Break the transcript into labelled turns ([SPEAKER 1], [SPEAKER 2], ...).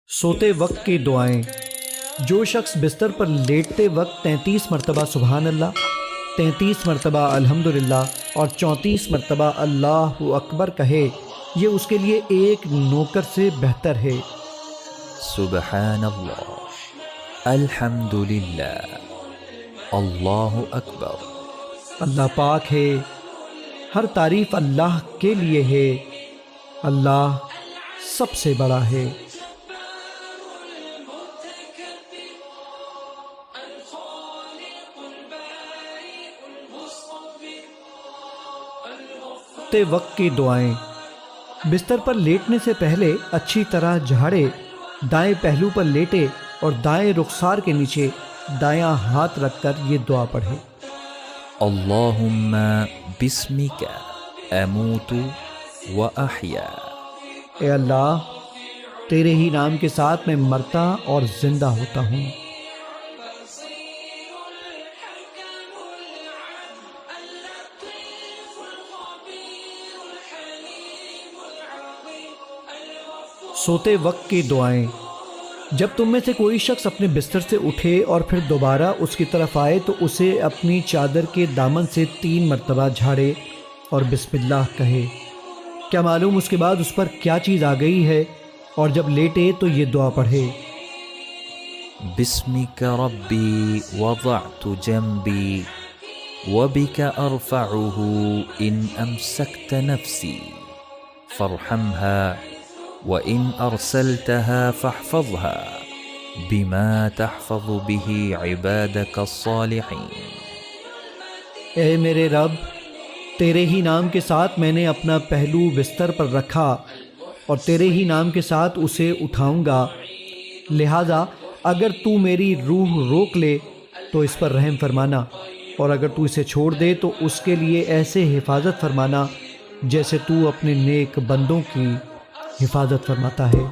[SPEAKER 1] سوتے وقت کی دعائیں۔ جو شخص بستر پر لیٹتے وقت 33 مرتبہ سبحان اللہ، 33 مرتبہ الحمدللہ اور 34 مرتبہ اللہ اکبر کہے، یہ اس کے لیے ایک نوکر سے بہتر ہے۔
[SPEAKER 2] سبحان اللہ، الحمدللہ، اللہ اکبر۔
[SPEAKER 1] اللہ پاک ہے، ہر تعریف اللہ کے لیے ہے، اللہ سب سے بڑا ہے۔ سوتے وقت کی دعائیں۔ بستر پر لیٹنے سے پہلے اچھی طرح جھاڑے، دائیں پہلو پر لیٹے اور دائیں رخسار کے نیچے دایاں ہاتھ رکھ کر یہ دعا پڑھے۔
[SPEAKER 2] اللہم بسمک اموت و احیا۔
[SPEAKER 1] اے اللہ، تیرے ہی نام کے ساتھ میں مرتا اور زندہ ہوتا ہوں۔ سوتے وقت کی دعائیں۔ جب تم میں سے کوئی شخص اپنے بستر سے اٹھے اور پھر دوبارہ اس کی طرف آئے تو اسے اپنی چادر کے دامن سے 3 مرتبہ جھاڑے اور بسم اللہ کہے۔ کیا معلوم اس کے بعد اس پر کیا چیز آ گئی ہے، اور جب لیٹے تو یہ دعا پڑھے۔
[SPEAKER 2] بسمک ربی وضعت جنبی وبک ارفعه ان امسکت نفسی فارحمها وَإِنْ أَرْسَلْتَهَا فَاحْفَظْهَا بِمَا تَحْفَظُ بِهِ عِبَادَكَ الصَّالِحِينَ۔
[SPEAKER 1] اے میرے رب، تیرے ہی نام کے ساتھ میں نے اپنا پہلو بستر پر رکھا اور تیرے ہی نام کے ساتھ اسے اٹھاؤں گا، لہذا اگر تو میری روح روک لے تو اس پر رحم فرمانا، اور اگر تو اسے چھوڑ دے تو اس کے لیے ایسے حفاظت فرمانا جیسے تو اپنے نیک بندوں کی حفاظت فرماتا ہے۔